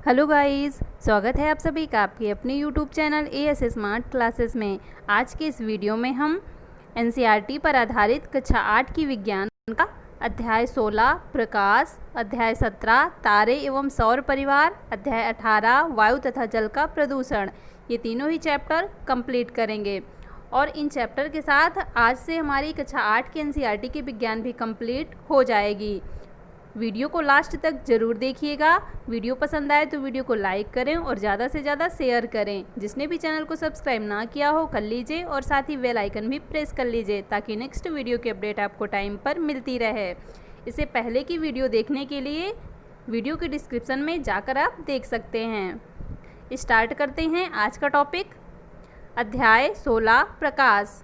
Hello guys, स्वागत है आप सभी का आपके अपने YouTube channel as smart classes में। आज के इस वीडियो में हम एनसीईआरटी पर आधारित कक्षा 8 की विज्ञान का अध्याय 16 प्रकाश, अध्याय 17 तारे एवं सौर परिवार, अध्याय 18 वायु तथा जल का प्रदूषण, ये तीनों ही चैप्टर कंप्लीट करेंगे। और इन चैप्टर के साथ आज से हमारी कक्षा 8 की एनसीईआरटी की विज्ञान भी कंप्लीट हो जाएगी। वीडियो को लास्ट तक ज़रूर देखिएगा। वीडियो पसंद आए तो वीडियो को लाइक करें और ज़्यादा से ज़्यादा शेयर करें। जिसने भी चैनल को सब्सक्राइब ना किया हो कर लीजिए और साथ ही बेल आइकन भी प्रेस कर लीजिए ताकि नेक्स्ट वीडियो की अपडेट आपको टाइम पर मिलती रहे। इससे पहले की वीडियो देखने के लिए वीडियो के डिस्क्रिप्शन में जाकर आप देख सकते हैं। स्टार्ट करते हैं आज का टॉपिक, अध्याय 16 प्रकाश।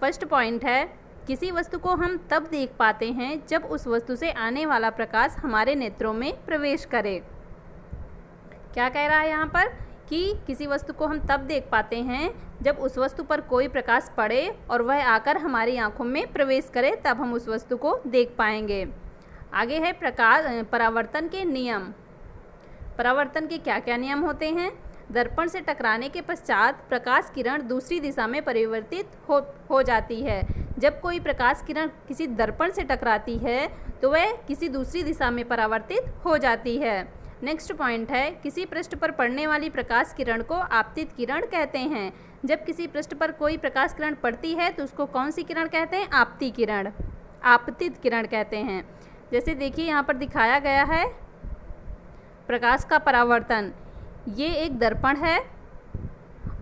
फर्स्ट पॉइंट है, किसी वस्तु को हम तब देख पाते हैं जब उस वस्तु से आने वाला प्रकाश हमारे नेत्रों में प्रवेश करे। क्या कह रहा है यहाँ पर कि किसी वस्तु को हम तब देख पाते हैं जब उस वस्तु पर कोई प्रकाश पड़े और वह आकर हमारी आंखों में प्रवेश करे, तब हम उस वस्तु को देख पाएंगे। आगे है परावर्तन के नियम। परावर्तन के क्या क्या नियम होते हैं? दर्पण से टकराने के पश्चात प्रकाश किरण दूसरी दिशा में परिवर्तित हो जाती है। जब कोई प्रकाश किरण किसी दर्पण से टकराती है तो वह किसी दूसरी दिशा में परावर्तित हो जाती है। नेक्स्ट पॉइंट है, किसी पृष्ठ पर पड़ने वाली प्रकाश किरण को आपतित किरण कहते हैं। जब किसी पृष्ठ पर कोई प्रकाश किरण पड़ती है तो उसको कौन सी किरण कहते हैं? आपती किरण, आपतित किरण कहते हैं। जैसे देखिए यहाँ पर दिखाया गया है प्रकाश का परावर्तन। ये एक दर्पण है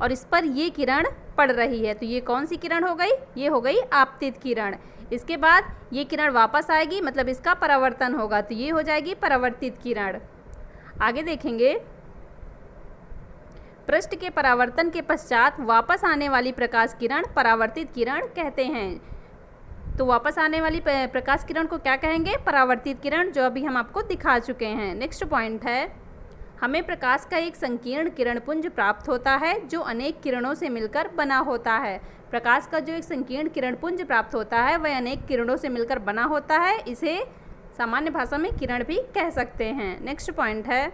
और इस पर ये किरण पड़ रही है, तो ये कौन सी किरण हो गई? ये हो गई आपतित किरण। इसके बाद ये किरण वापस आएगी, मतलब इसका परावर्तन होगा, तो ये हो जाएगी परावर्तित किरण। आगे देखेंगे, पृष्ठ के परावर्तन के पश्चात वापस आने वाली प्रकाश किरण परावर्तित किरण कहते हैं। तो वापस आने वाली प्रकाश किरण को क्या कहेंगे? परावर्तित किरण, जो अभी हम आपको दिखा चुके हैं। नेक्स्ट पॉइंट है, हमें प्रकाश का एक संकीर्ण किरणपुंज प्राप्त होता है जो अनेक किरणों से मिलकर बना होता है। प्रकाश का जो एक संकीर्ण किरणपुंज प्राप्त होता है वह अनेक किरणों से मिलकर बना होता है। इसे सामान्य भाषा में किरण भी कह सकते हैं। नेक्स्ट पॉइंट है,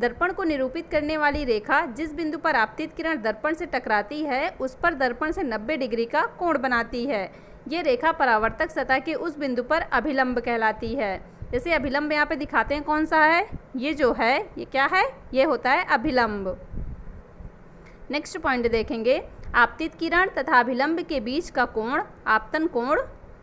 दर्पण को निरूपित करने वाली रेखा जिस बिंदु पर आपतित किरण दर्पण से टकराती है उस पर दर्पण से 90 डिग्री का कोण बनाती है। ये रेखा परावर्तक सतह के उस बिंदु पर अभिलंब कहलाती है। जैसे अभिलंब यहाँ पे दिखाते हैं, कौन सा है? ये जो है, ये क्या है? ये होता है अभिलंब। नेक्स्ट पॉइंट देखेंगे, आपतित किरण तथा अभिलंब के बीच का कोण आपतन कोण,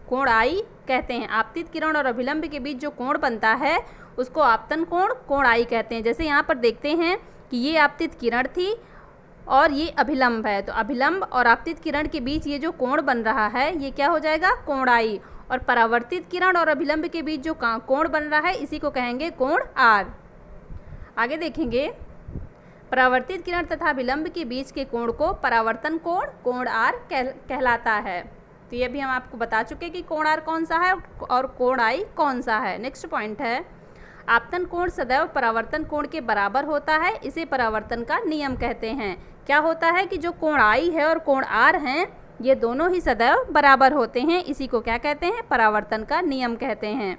कोण आई कहते हैं। आपतित किरण और अभिलंब के बीच जो कोण बनता है उसको आपतन कोण, कोण आई कहते हैं। जैसे यहाँ पर देखते हैं कि ये आपतित किरण थी और ये अभिलंब है, तो अभिलंब और आपतित किरण के बीच ये जो कोण बन रहा है ये क्या हो जाएगा? कोण आई। और परावर्तित किरण और अभिलंब के बीच जो कोण बन रहा है इसी को कहेंगे कोण आर। आगे देखेंगे, परावर्तित किरण तथा अभिलंब के बीच के कोण को परावर्तन कोण, कोण आर कहलाता है। तो ये भी हम आपको बता चुके कि कोण आर कौन सा है और कोण आई कौन सा है। नेक्स्ट पॉइंट है, आपतन कोण सदैव परावर्तन कोण के बराबर होता है, इसे परावर्तन का नियम कहते हैं। क्या होता है कि जो कोण आई है और कोण आर हैं ये दोनों ही सदैव बराबर होते हैं, इसी को क्या कहते हैं? परावर्तन का नियम कहते हैं।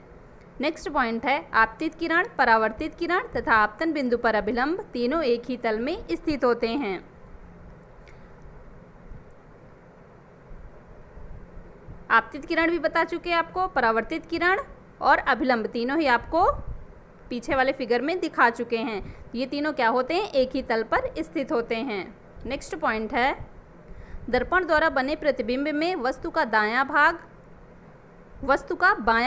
नेक्स्ट पॉइंट है, आपतित किरण, परावर्तित किरण तथा आपतन बिंदु पर अभिलंब तीनों एक ही तल में स्थित होते हैं। आपतित किरण भी बता चुके हैं आपको, परावर्तित किरण और अभिलंब तीनों ही आपको पीछे वाले फिगर में दिखा चुके हैं। ये तीनों क्या होते हैं? एक ही तल पर स्थित होते हैं। नेक्स्ट पॉइंट है, दर्पण द्वारा बने प्रतिबिंब में वस्तु का बायां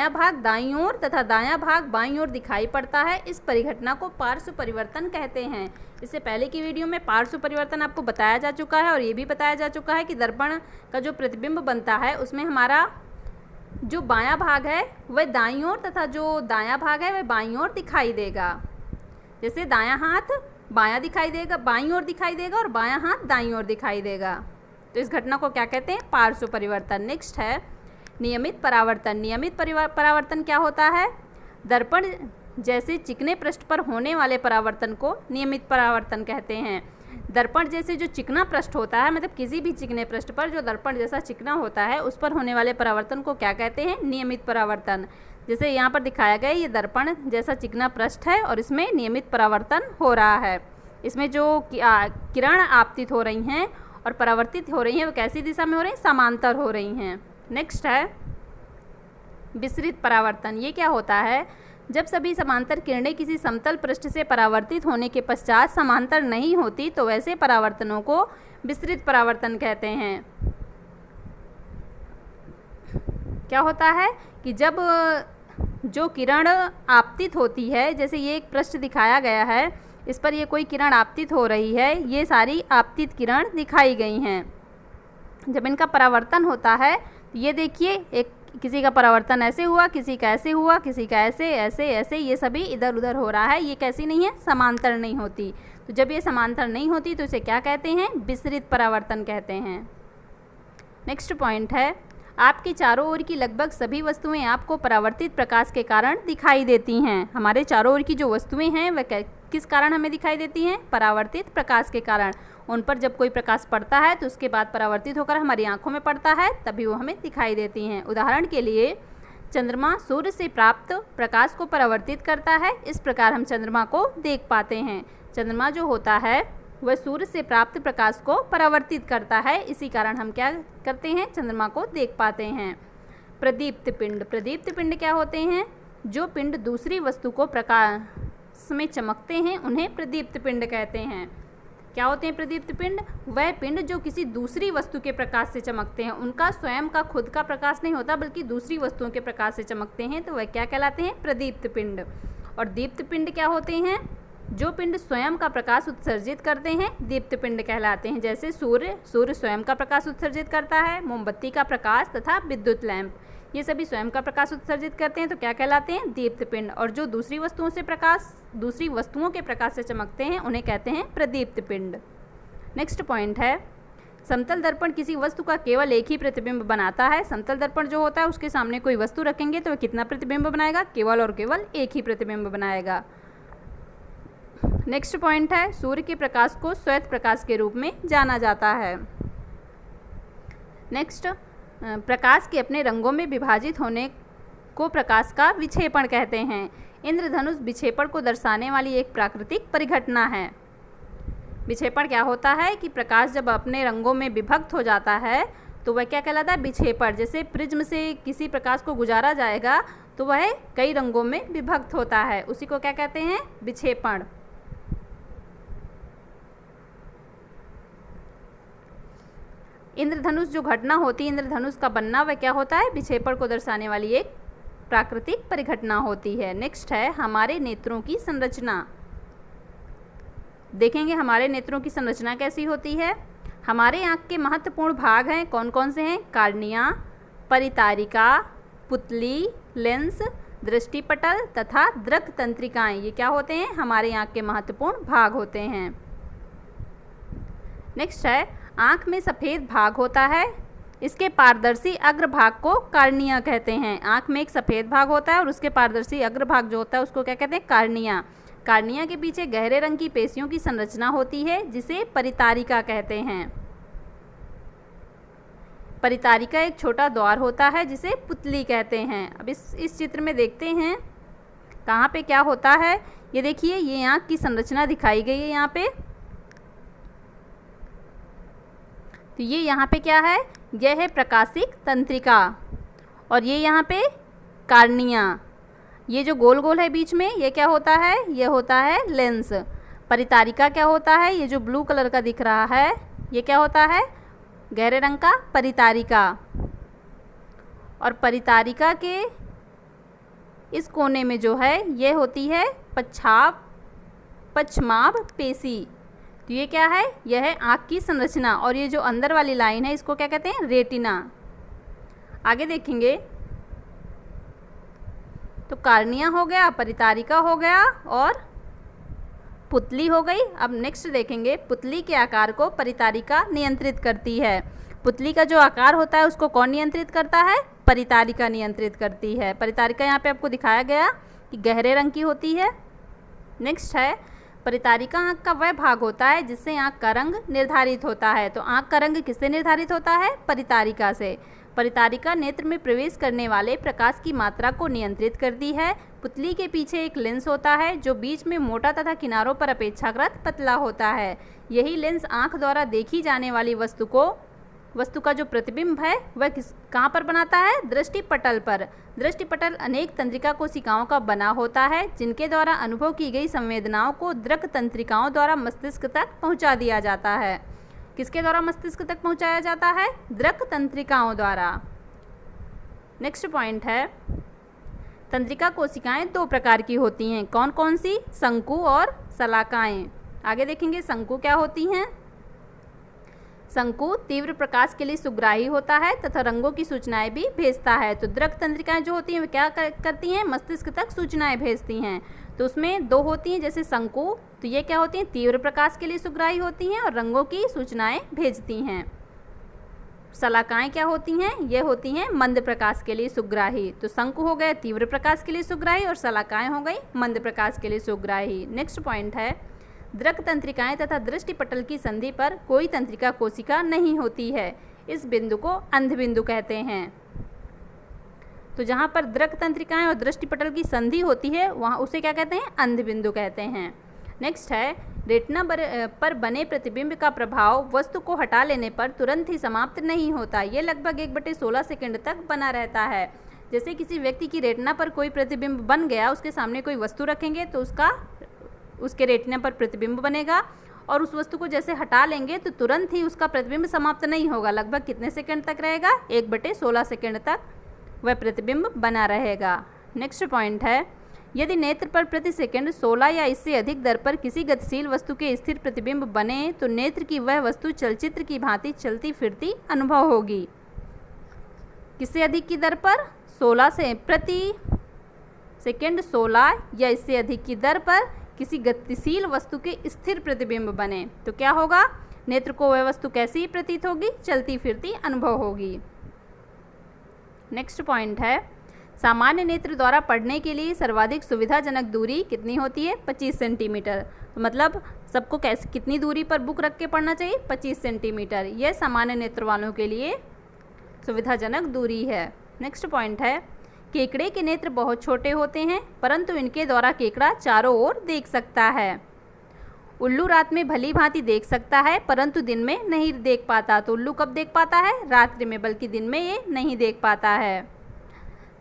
भाग दाईं ओर तथा दायां भाग बाईं ओर दिखाई पड़ता है। इस परिघटना को पार्श्व परिवर्तन कहते हैं। इससे पहले की वीडियो में पार्श्व परिवर्तन आपको बताया जा चुका है और ये भी बताया जा चुका है कि दर्पण का जो प्रतिबिंब बनता है उसमें हमारा जो बायां भाग है वह दाईं ओर तथा जो दायां भाग है वह बाईं ओर दिखाई देगा। जैसे दायां हाथ बायां दिखाई देगा, बाईं ओर दिखाई देगा और बायां हाथ दाईं ओर दिखाई देगा। तो इस घटना को क्या कहते हैं? पार्श्व परिवर्तन। नेक्स्ट है नियमित परावर्तन। नियमित परावर्तन क्या होता है? दर्पण जैसे चिकने पृष्ठ पर होने वाले परावर्तन को नियमित परावर्तन कहते हैं। दर्पण जैसे जो चिकना पृष्ठ होता है, मतलब किसी भी चिकने पृष्ठ पर जो दर्पण जैसा चिकना होता है उस पर होने वाले परावर्तन को क्या कहते हैं? नियमित परावर्तन। जैसे यहाँ पर दिखाया गया ये दर्पण जैसा चिकना पृष्ठ है और इसमें नियमित परावर्तन हो रहा है। इसमें जो किरण आपतित हो रही हैं और परावर्तित हो रही हैं वो कैसी दिशा में हो रही हैं? समांतर हो रही हैं। नेक्स्ट है विसरित परावर्तन। ये क्या होता है? जब सभी समांतर किरणें किसी समतल पृष्ठ से परावर्तित होने के पश्चात समांतर नहीं होती तो वैसे परावर्तनों को विसरित परावर्तन कहते हैं। क्या होता है कि जब जो किरण आपतित होती है, जैसे ये एक पृष्ठ दिखाया गया है, इस पर ये कोई किरण आपतित हो रही है, ये सारी आपतित किरण दिखाई गई हैं। जब इनका परावर्तन होता है तो ये देखिए, एक किसी का परावर्तन ऐसे हुआ, किसी का ऐसे हुआ, किसी का ऐसे ऐसे ऐसे, ये सभी इधर उधर हो रहा है। ये कैसी नहीं है? समांतर नहीं होती। तो जब ये समांतर नहीं होती तो इसे क्या कहते हैं? विसरित परावर्तन कहते हैं। नेक्स्ट पॉइंट है, आपके चारों ओर की लगभग सभी वस्तुएं आपको परावर्तित प्रकाश के कारण दिखाई देती हैं। हमारे चारों ओर की जो वस्तुएं हैं वह किस कारण हमें दिखाई देती हैं? परावर्तित प्रकाश के कारण। उन पर जब कोई प्रकाश पड़ता है तो उसके बाद परावर्तित होकर हमारी आंखों में पड़ता है, तभी वो हमें दिखाई देती हैं। उदाहरण के लिए चंद्रमा सूर्य से प्राप्त प्रकाश को परावर्तित करता है, इस प्रकार हम चंद्रमा को देख पाते हैं। चंद्रमा जो होता है वह सूर्य से प्राप्त प्रकाश को परावर्तित करता है, इसी कारण हम क्या करते हैं? चंद्रमा को देख पाते हैं। प्रदीप्त पिंड। प्रदीप्त पिंड क्या होते हैं? जो पिंड दूसरी वस्तु को प्रकाश में चमकते हैं उन्हें प्रदीप्त पिंड कहते हैं। क्या होते हैं प्रदीप्त पिंड? वह पिंड जो किसी दूसरी वस्तु के प्रकाश से चमकते हैं, उनका स्वयं का खुद का प्रकाश नहीं होता बल्कि दूसरी वस्तुओं के प्रकाश से चमकते हैं, तो वह क्या कहलाते हैं? प्रदीप्त पिंड। और दीप्त पिंड क्या होते हैं? जो पिंड स्वयं का प्रकाश उत्सर्जित करते हैं दीप्त पिंड कहलाते हैं। जैसे सूर्य स्वयं का प्रकाश उत्सर्जित करता है, मोमबत्ती का प्रकाश तथा विद्युत लैंप, ये सभी स्वयं का प्रकाश उत्सर्जित करते हैं, तो क्या कहलाते हैं? दीप्त पिंड। और जो दूसरी वस्तुओं के प्रकाश से चमकते हैं उन्हें कहते हैं प्रदीप्त पिंड। नेक्स्ट पॉइंट है, समतल दर्पण किसी वस्तु का केवल एक ही प्रतिबिंब बनाता है। समतल दर्पण जो होता है उसके सामने कोई वस्तु रखेंगे तो वह कितना प्रतिबिंब बनाएगा? केवल और केवल एक ही प्रतिबिंब बनाएगा। नेक्स्ट पॉइंट है, सूर्य के प्रकाश को श्वेत प्रकाश के रूप में जाना जाता है। नेक्स्ट, प्रकाश के अपने रंगों में विभाजित होने को प्रकाश का विक्षेपण कहते हैं। इंद्रधनुष विक्षेपण को दर्शाने वाली एक प्राकृतिक परिघटना है। विक्षेपण क्या होता है कि प्रकाश जब अपने रंगों में विभक्त हो जाता है तो वह क्या कहलाता है? विक्षेपण। जैसे प्रिज्म से किसी प्रकाश को गुजारा जाएगा तो वह कई रंगों में विभक्त होता है, उसी को क्या कहते हैं? विक्षेपण। इंद्रधनुष जो घटना होती है, इंद्रधनुष का बनना, वह क्या होता है? विक्षेपण को दर्शाने वाली एक प्राकृतिक परिघटना होती है। नेक्स्ट है, हमारे नेत्रों की संरचना। देखेंगे हमारे नेत्रों की संरचना कैसी होती है। हमारे आँख के महत्वपूर्ण भाग हैं, कौन कौन से हैं? कार्निया, परितारिका, पुतली, लेंस, दृष्टिपटल तथा दृक तंत्रिकाएं। ये क्या होते हैं? हमारे आँख के महत्वपूर्ण भाग होते हैं। नेक्स्ट है, आँख में सफ़ेद भाग होता है, इसके पारदर्शी अग्रभाग को कार्निया कहते हैं। आँख में एक सफ़ेद भाग होता है और उसके पारदर्शी अग्रभाग जो होता है उसको क्या कहते हैं? कार्निया। कार्निया के पीछे गहरे रंग की पेशियों की संरचना होती है जिसे परितारिका कहते हैं। परितारिका एक छोटा द्वार होता है जिसे पुतली कहते हैं। अब इस चित्र में देखते हैं कहाँ पे क्या होता है। ये देखिए, ये आँख की संरचना दिखाई गई है यहाँ पे। तो ये यहाँ पे क्या है? यह है प्रकाशिक तंत्रिका और ये यहाँ पे कार्निया। ये जो गोल गोल है बीच में, ये क्या होता है? ये होता है लेंस। परितारिका क्या होता है? ये जो ब्लू कलर का दिख रहा है, ये क्या होता है? गहरे रंग का परितारिका। और परितारिका के इस कोने में जो है ये होती है पश्चाभ पेशी। तो ये क्या है? यह है आँख की संरचना और ये जो अंदर वाली लाइन है इसको क्या कहते हैं? रेटिना। आगे देखेंगे तो कार्निया हो गया, परितारिका हो गया और पुतली हो गई। अब नेक्स्ट देखेंगे, पुतली के आकार को परितारिका नियंत्रित करती है। पुतली का जो आकार होता है उसको कौन नियंत्रित करता है? परितारिका नियंत्रित करती है। परितारिका यहाँ पे आपको दिखाया गया कि गहरे रंग की होती है। नेक्स्ट है, परितारिका आँख का वह भाग होता है जिससे आँख का रंग निर्धारित होता है। तो आँख का रंग किससे निर्धारित होता है? परितारिका से। परितारिका नेत्र में प्रवेश करने वाले प्रकाश की मात्रा को नियंत्रित करती है। पुतली के पीछे एक लेंस होता है जो बीच में मोटा तथा किनारों पर अपेक्षाकृत पतला होता है। यही लेंस आँख द्वारा देखी जाने वाली वस्तु का जो प्रतिबिंब है वह कहाँ पर बनाता है? दृष्टिपटल पर। दृष्टिपटल अनेक तंत्रिका कोशिकाओं का बना होता है जिनके द्वारा अनुभव की गई संवेदनाओं को दृक तंत्रिकाओं द्वारा मस्तिष्क तक पहुँचा दिया जाता है। किसके द्वारा मस्तिष्क तक पहुँचाया जाता है? दृक तंत्रिकाओं द्वारा। नेक्स्ट पॉइंट है, तंत्रिका कोशिकाएं दो प्रकार की होती हैं। कौन कौन सी? शंकु और शलाकाएं। आगे देखेंगे शंकु क्या होती हैं। शंकु तीव्र प्रकाश के लिए सुग्राही होता है तथा रंगों की सूचनाएं भी भेजता है। तो दृक तंत्रिकाएं जो होती हैं वे क्या करती हैं? मस्तिष्क तक सूचनाएं भेजती हैं। तो उसमें दो होती हैं, जैसे शंकु, तो ये क्या होती हैं? तीव्र प्रकाश के लिए सुग्राही होती हैं और रंगों की सूचनाएं भेजती हैं। शलाकाएं क्या होती हैं? ये होती हैं मंद प्रकाश के लिए सुग्राही। तो शंकु हो गए तीव्र प्रकाश के लिए सुग्राही और शलाकाएं हो गई मंद प्रकाश के लिए सुग्राही। नेक्स्ट पॉइंट है, दृक तंत्रिकाएं तथा दृष्टिपटल की संधि पर कोई तंत्रिका कोशिका नहीं होती है। इस बिंदु को अंध बिंदु कहते हैं। तो जहाँ पर दृक तंत्रिकाएं और दृष्टिपटल की संधि होती है वहाँ उसे क्या कहते हैं? अंध बिंदु कहते हैं। नेक्स्ट है, रेटिना पर बने प्रतिबिंब का प्रभाव वस्तु को हटा लेने पर तुरंत ही समाप्त नहीं होता। ये लगभग 1/16 सेकंड तक बना रहता है। जैसे किसी व्यक्ति की रेटिना पर कोई प्रतिबिंब बन गया, उसके सामने कोई वस्तु रखेंगे तो उसके रेटिना पर प्रतिबिंब बनेगा और उस वस्तु को जैसे हटा लेंगे तो तुरंत ही उसका प्रतिबिंब समाप्त नहीं होगा। लगभग कितने सेकंड तक रहेगा? 1/16 सेकंड तक वह प्रतिबिंब बना रहेगा। नेक्स्ट पॉइंट है, यदि नेत्र पर प्रति सेकंड 16 या इससे अधिक दर पर किसी गतिशील वस्तु के स्थिर प्रतिबिंब बने तो नेत्र की वह वस्तु चलचित्र की भांति चलती फिरती अनुभव होगी। किससे अधिक की दर पर? 16 से प्रति सेकंड 16 या इससे अधिक की दर पर किसी गतिशील वस्तु के स्थिर प्रतिबिंब बने तो क्या होगा? नेत्र को वह वस्तु कैसी प्रतीत होगी? चलती फिरती अनुभव होगी। नेक्स्ट पॉइंट है, सामान्य नेत्र द्वारा पढ़ने के लिए सर्वाधिक सुविधाजनक दूरी कितनी होती है? 25 सेंटीमीटर। तो मतलब सबको कितनी दूरी पर बुक रख के पढ़ना चाहिए? 25 सेंटीमीटर। यह सामान्य नेत्र वालों के लिए सुविधाजनक दूरी है। नेक्स्ट पॉइंट है, केकड़े के नेत्र बहुत छोटे होते हैं परंतु इनके द्वारा केकड़ा चारों ओर देख सकता है। उल्लू रात में भली भांति देख सकता है परंतु दिन में नहीं देख पाता। तो उल्लू कब देख पाता है? रात्रि में, बल्कि दिन में ये नहीं देख पाता है।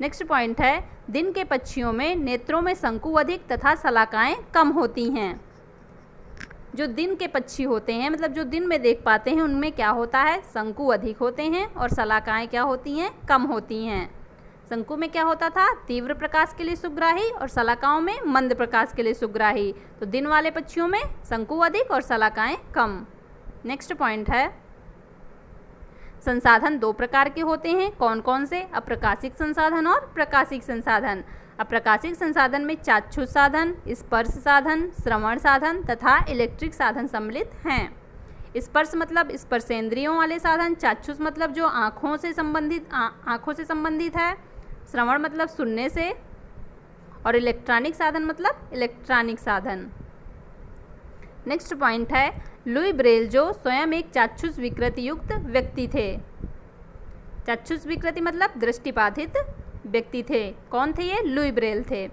नेक्स्ट पॉइंट है, दिन के पक्षियों में नेत्रों में शंकु अधिक तथा शलाकाएं कम होती हैं। जो दिन के पक्षी होते हैं, मतलब जो दिन में देख पाते हैं, उनमें क्या होता है? शंकु अधिक होते हैं और शलाकाएं क्या होती हैं? कम होती हैं। शंकु में क्या होता था? तीव्र प्रकाश के लिए सुग्राही और शलाकाओं में मंद प्रकाश के लिए सुग्राही। तो दिन वाले पक्षियों में शंकु अधिक और शलाकाएं कम। नेक्स्ट पॉइंट है, संसाधन दो प्रकार के होते हैं। कौन कौन से? अप्रकाशिक संसाधन और प्रकाशिक संसाधन। अप्रकाशिक संसाधन में चाक्षुष साधन, स्पर्श साधन, श्रवण साधन तथा इलेक्ट्रिक साधन सम्मिलित हैं। स्पर्श मतलब स्पर्शेंद्रियों वाले साधन, चाक्षुष मतलब जो आँखों से संबंधित है, श्रवण मतलब सुनने से, और इलेक्ट्रॉनिक साधन मतलब इलेक्ट्रॉनिक साधन। नेक्स्ट पॉइंट है, लुई ब्रेल जो स्वयं एक चाक्षुष विकृति युक्त व्यक्ति थे। चाक्षुष विकृति मतलब दृष्टिबाधित व्यक्ति थे। कौन थे ये? लुई ब्रेल थे।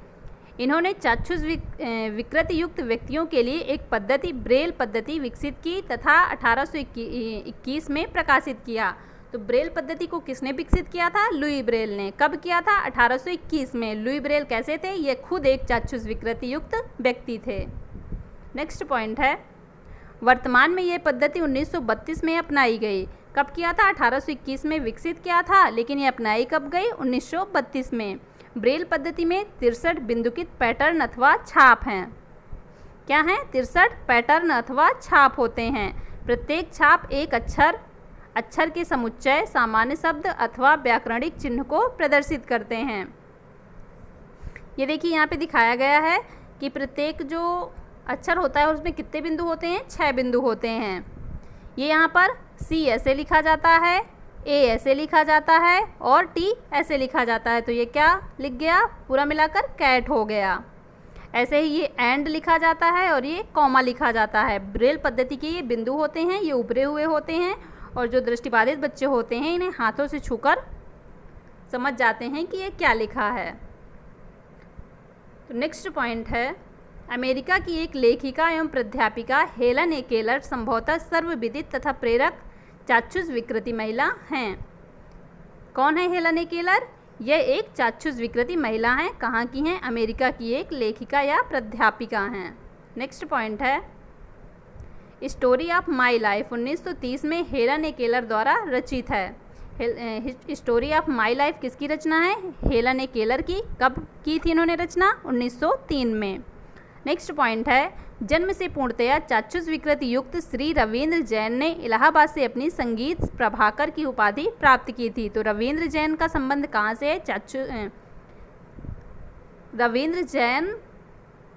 इन्होंने चाक्षुष विकृति युक्त व्यक्तियों के लिए एक पद्धति, ब्रेल पद्धति विकसित की तथा 1821 में प्रकाशित किया। तो ब्रेल पद्धति को किसने विकसित किया था? लुई ब्रेल ने। कब किया था? 1821 में। लुई ब्रेल कैसे थे? ये खुद एक चाक्षुष विकृति युक्त व्यक्ति थे। नेक्स्ट पॉइंट है, वर्तमान में ये पद्धति 1932 में अपनाई गई। कब किया था? 1821 में विकसित किया था, लेकिन ये अपनाई कब गई? 1932 में। ब्रेल पद्धति में 63 बिंदुकित पैटर्न अथवा छाप हैं। क्या हैं? 63 पैटर्न अथवा छाप होते हैं। प्रत्येक छाप एक अक्षर के समुच्चय, सामान्य शब्द अथवा व्याकरणिक चिन्ह को प्रदर्शित करते हैं। ये देखिए यहाँ पे दिखाया गया है कि प्रत्येक जो अक्षर होता है उसमें कितने बिंदु होते हैं? 6 बिंदु होते हैं। ये यहाँ पर C ऐसे लिखा जाता है, A ऐसे लिखा जाता है और T ऐसे लिखा जाता है। तो ये क्या लिख गया? पूरा मिलाकर कैट हो गया। ऐसे ही ये एंड लिखा जाता है और ये कॉमा लिखा जाता है। ब्रेल पद्धति के ये बिंदु होते हैं, ये उभरे हुए होते हैं और जो दृष्टिबाधित बच्चे होते हैं इन्हें हाथों से छूकर समझ जाते हैं कि ये क्या लिखा है। तो नेक्स्ट पॉइंट है, अमेरिका की एक लेखिका एवं प्राध्यापिका हेलन ए केलर संभवतः सर्वविदित तथा प्रेरक चाक्षुष विकृति महिला हैं। कौन है हेलन ए केलर? यह एक चाक्षुष विकृति महिला हैं। कहाँ की हैं? अमेरिका की एक लेखिका या प्राध्यापिका हैं। नेक्स्ट पॉइंट है, स्टोरी ऑफ माई लाइफ 1930 में हेलन ए केलर द्वारा रचित है। स्टोरी ऑफ माई लाइफ किसकी रचना है? हेलन ए केलर की। कब की थी इन्होंने रचना? 1903 में। नेक्स्ट पॉइंट है, जन्म से पूर्णतया चाक्षुष विकृति युक्त श्री रविंद्र जैन ने इलाहाबाद से अपनी संगीत प्रभाकर की उपाधि प्राप्त की थी। तो रविंद्र जैन का संबंध कहाँ से है? रविंद्र जैन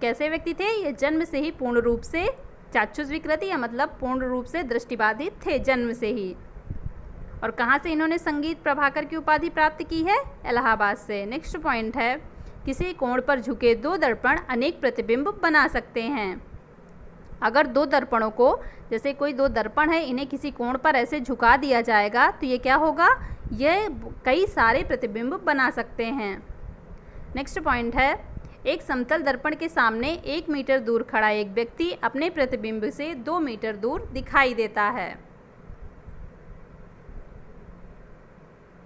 कैसे व्यक्ति थे? ये जन्म से ही पूर्ण रूप से चाक्षुष विकृति या मतलब पूर्ण रूप से दृष्टिबाधित थे जन्म से ही। और कहाँ से इन्होंने संगीत प्रभाकर की उपाधि प्राप्त की है? इलाहाबाद से। नेक्स्ट पॉइंट है, किसी कोण पर झुके दो दर्पण अनेक प्रतिबिंब बना सकते हैं। अगर दो दर्पणों को, जैसे कोई दो दर्पण है, इन्हें किसी कोण पर ऐसे झुका दिया जाएगा तो ये क्या होगा? ये कई सारे प्रतिबिंब बना सकते हैं। नेक्स्ट पॉइंट है, एक समतल दर्पण के सामने 1 मीटर दूर खड़ा एक व्यक्ति अपने प्रतिबिंब से 2 मीटर दूर दिखाई देता है।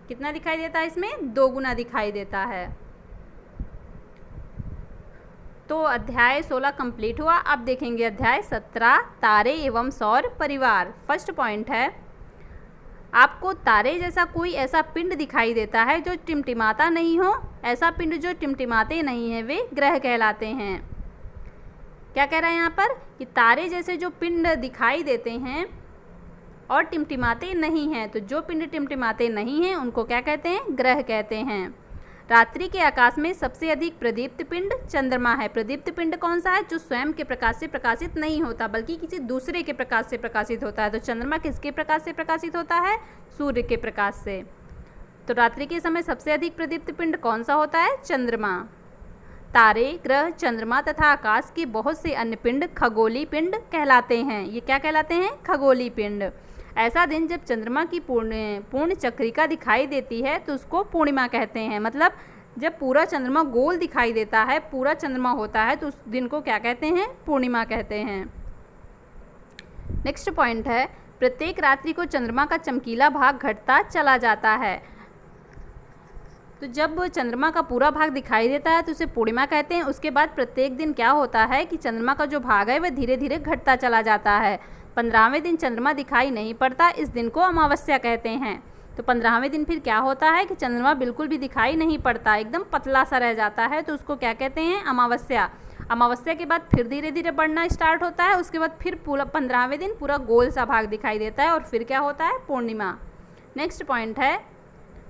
कितना दिखाई देता है इसमें? 2 गुना दिखाई देता है। तो अध्याय 16 कंप्लीट हुआ। अब देखेंगे अध्याय 17, तारे एवं सौर परिवार। फर्स्ट पॉइंट है, आपको तारे जैसा कोई ऐसा पिंड दिखाई देता है जो टिमटिमाता नहीं हो। ऐसा पिंड जो टिमटिमाते नहीं हैं वे ग्रह कहलाते हैं। क्या कह रहा है यहाँ पर? कि तारे जैसे जो पिंड दिखाई देते हैं और टिमटिमाते नहीं हैं, तो जो पिंड टिमटिमाते नहीं हैं उनको क्या कहते हैं? ग्रह कहते हैं। रात्रि के आकाश में सबसे अधिक प्रदीप्त पिंड चंद्रमा है। प्रदीप्त पिंड कौन सा है? जो स्वयं के प्रकाश से प्रकाशित नहीं होता बल्कि किसी दूसरे के प्रकाश से प्रकाशित होता है। तो चंद्रमा किसके प्रकाश से प्रकाशित होता है? सूर्य के प्रकाश से। तो रात्रि के समय सबसे अधिक प्रदीप्त पिंड कौन सा होता है? चंद्रमा। तारे, ग्रह, चंद्रमा तथा आकाश के बहुत से अन्य पिंड खगोलीय पिंड कहलाते हैं। ये क्या कहलाते हैं? खगोलीय पिंड। ऐसा दिन जब चंद्रमा की पूर्ण चक्रिका दिखाई देती है तो उसको पूर्णिमा कहते हैं। मतलब जब पूरा चंद्रमा गोल दिखाई देता है, पूरा चंद्रमा होता है, तो उस दिन को क्या कहते हैं? पूर्णिमा कहते हैं। नेक्स्ट पॉइंट है, प्रत्येक रात्रि को चंद्रमा का चमकीला भाग घटता चला जाता है। तो जब चंद्रमा का पूरा भाग दिखाई देता है तो उसे पूर्णिमा कहते हैं। उसके बाद प्रत्येक दिन क्या होता है कि चंद्रमा का जो भाग है वह धीरे धीरे घटता चला जाता है। 15वें दिन चंद्रमा दिखाई नहीं पड़ता, इस दिन को अमावस्या कहते हैं। तो 15वें दिन फिर क्या होता है कि चंद्रमा बिल्कुल भी दिखाई नहीं पड़ता, एकदम पतला सा रह जाता है, तो उसको क्या कहते हैं? अमावस्या। अमावस्या के बाद फिर धीरे धीरे बढ़ना स्टार्ट होता है। उसके बाद फिर पूरा 15वें दिन पूरा गोल सा भाग दिखाई देता है और फिर क्या होता है? पूर्णिमा। नेक्स्ट पॉइंट है,